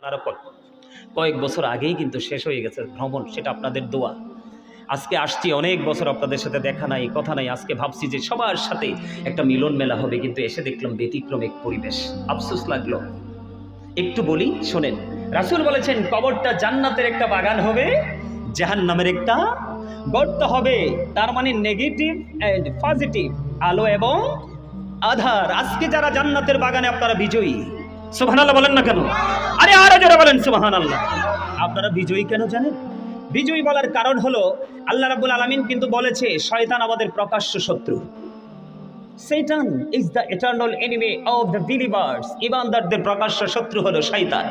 আপনারা কয়েক বছর আগেই কিন্তু শেষ হয়ে গেছে ভ্রমণ, সেটা আপনাদের দোয়া। আজকে আসছি, অনেক বছর আপনাদের সাথে দেখা নাই, কথা নাই। আজকে ভাবছি যে সবার সাথে একটা মিলন মেলা হবে, কিন্তু এসে দেখলাম ব্যতিক্রম এক পরিবেশ। আফসোস লাগলো। একটু বলি, শোনেন। রাসূল বলেছেন কবরটা জান্নাতের একটা বাগান হবে, জাহান্নামের একটা গর্ত হবে। তার মানে নেগেটিভ এন্ড পজিটিভ, আলো এবং আধার। আজকে যারা জান্নাতের বাগানে, আপনারা বিজয়ী। সুবহানাল্লাহ বলেন না কেন? আরে আরো জোরে বলেন সুবহানাল্লাহ। আপনারা বিজয়ী কেন জানেন? বিজয়ী বলার কারণ হলো আল্লাহ রাব্বুল আলামিন কিন্তু বলেছে শয়তান আমাদের প্রকাশ্য শত্রু। Satan is the eternal enemy of the believers. ইমানদারদের প্রকাশ্য শত্রু হলো শয়তান।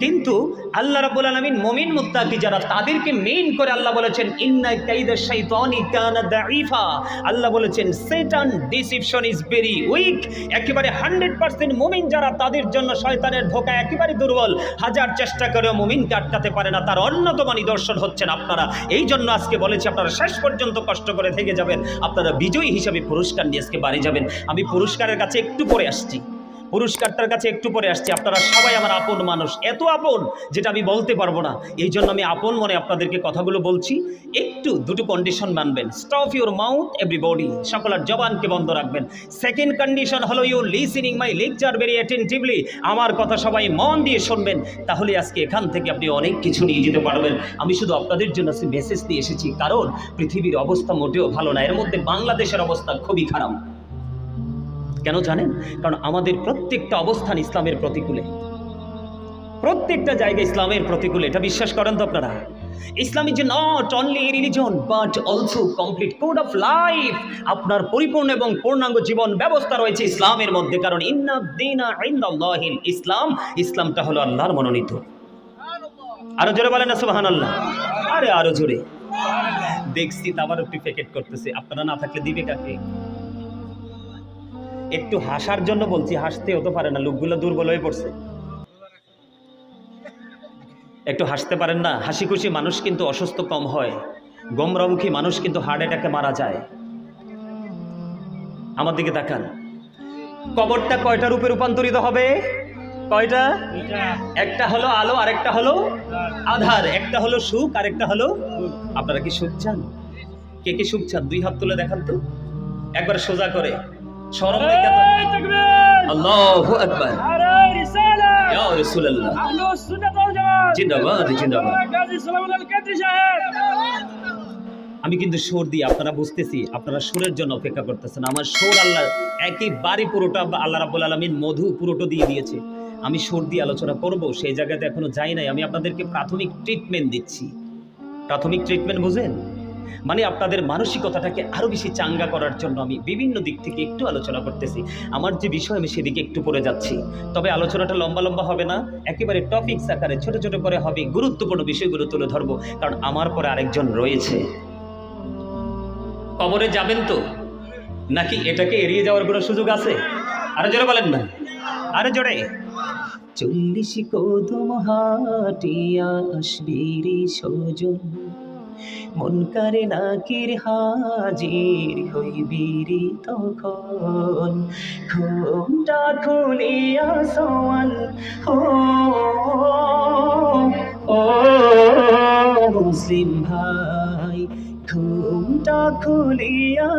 কিন্তু আল্লাহ রাব্বুল আলামিন মুমিন মুত্তাকি যারা, তাদেরকে মেইন করে আল্লাহ বলেছেন ইন্না কাইদাশ শাইতানি কানা দাঈফা। আল্লাহ বলেছেন শয়তান ডিসিপশন ইজ ভেরি উইক। একেবারে 100% মুমিন যারা, তাদের জন্য শয়তানের ধোঁকা একেবারে দুর্বল। হাজার চেষ্টা করেও মুমিনকে আটকাতে পারে না। তার অন্যতম নিদর্শন হচ্ছেন আপনারা। এই জন্য আজকে বলেছি আপনারা শেষ পর্যন্ত কষ্ট করে থেকে যাবেন। আপনারা বিজয়ী হিসেবে পুরস্কার নিয়ে আজকে বাড়ি যাবেন। আমি পুরস্কারের কাছে একটু পরে আসছি, পুরস্কারটার কাছে একটু পরে আসছি। আপনারা সবাই আমার আপন মানুষ, এত আপন যেটা আমি বলতে পারবো না। এই জন্য আমি আপন মনে আপনাদেরকে কথাগুলো বলছি। একটু দুটো কন্ডিশন মানবেন। স্টপ ইউর মাউথ এভরিবডি, সকলের জবানকে বন্ধ রাখবেন। সেকেন্ড কন্ডিশন হলো you listening my lecture very attentively. আমার কথা সবাই মন দিয়ে শুনবেন, তাহলে আজকে এখান থেকে আপনি অনেক কিছু নিয়ে যেতে পারবেন। আমি শুধু আপনাদের জন্য মেসেজ দিয়ে এসেছি, কারণ পৃথিবীর অবস্থা মোটেও ভালো না। এর মধ্যে বাংলাদেশের অবস্থা খুবই খারাপ। কেন জানেন? কারণ আমাদের প্রত্যেকটা অবস্থান ইসলামের প্রতিকূলে, প্রত্যেকটা জায়গায় ইসলামের প্রতিকূলে। এটা বিশ্বাস করেন তো আপনারা? Islam is not only religion but also complete code of life. আপনার পরিপূর্ণ এবং পূর্ণাঙ্গ জীবন ব্যবস্থা রয়েছে ইসলামের মধ্যে। কারণ ইন্না দীনা ইনদাল্লাহিল ইসলাম, ইসলামটা হলো আল্লাহর মনোনীত। আরো জোরে বলেন না সুবহানাল্লাহ। আরে আরো জোরে। দেখছি আবার একটু প্যাকেট করতেছে, আপনারা না থাকলে দিবে কাকে? একটু হাসার জন্য বলছি, হাসতে হতে পারে না, লোকগুলো দুর্বল হয়ে পড়ছে। একটু হাসতে পারেন না? হাসি খুশি মানুষ কিন্তু অসুস্থ কম হয়, গোমরামুখী মানুষ কিন্তু হার্ট অ্যাটাকে মারা যায়। আমার দিকে তাকান। কবরটা কয়টা রূপে রূপান্তরিত হবে? কয়টা? একটা হলো আলো, আরেকটা হলো আধার। একটা হলো সুখ, আরেকটা হলো। আপনারা কি সুখ চান? কে কে সুখ চান? দুই হাত তুলে দেখান তো, একবার সোজা করে। শরম দেখে তো। আল্লাহু আকবার। আরে রিসালা ইয়া রাসূলুল্লাহ। আহলুস সুন্নাত ওয়াল জামাত জিন্দাবাদ জিন্দাবাদ। গাজী সালামুল আল কাদরি সাহেব। আমি কিন্তু সুর দিই, আপনারা বুঝতেছি আপনারা সুরের জন্য অপেক্ষা করতেছেন। আমার সুর আল্লাহ একেবারে পুরোটা আল্লাহ রাব্বুল আলামিন মধু পুরোটা দিয়ে দিয়েছে। আমি সুর দিয়ে আলোচনা করব, সেই জায়গাতে এখনো যাই নাই। আমি আপনাদেরকে প্রাথমিক ট্রিটমেন্ট দিচ্ছি। প্রাথমিক ট্রিটমেন্ট বুঝেন? মানে আপনাদের মানসিকতাটাকে আরো বেশি চাঙ্গা করার জন্য আমি বিভিন্ন দিক থেকে একটু আলোচনা করতেছি। আমার যে বিষয়, আমি সেদিকে একটু পড়ে যাচ্ছি। তবে আলোচনাটা লম্বা লম্বা হবে না, একেবারে টপিকস আকারে ছোট ছোট করে হবে। গুরুত্বপূর্ণ বিষয়গুলো তুলে ধরবো, কারণ আমার পরে আরেকজন রয়েছে। কবরে যাবেন তো নাকি এটাকে এড়িয়ে যাওয়ার কোনো সুযোগ আছে? আরো জোরে বলেন না, আরো জোরে। 40 কদম হাটিয়া আসবি রে সজন, মুনকারে নাকির হাজির হইবি রে তখন। ঘুমটা খুলিয়া সওয়াল ও মুসলিম ভাই, ঘুমটা খুলিয়া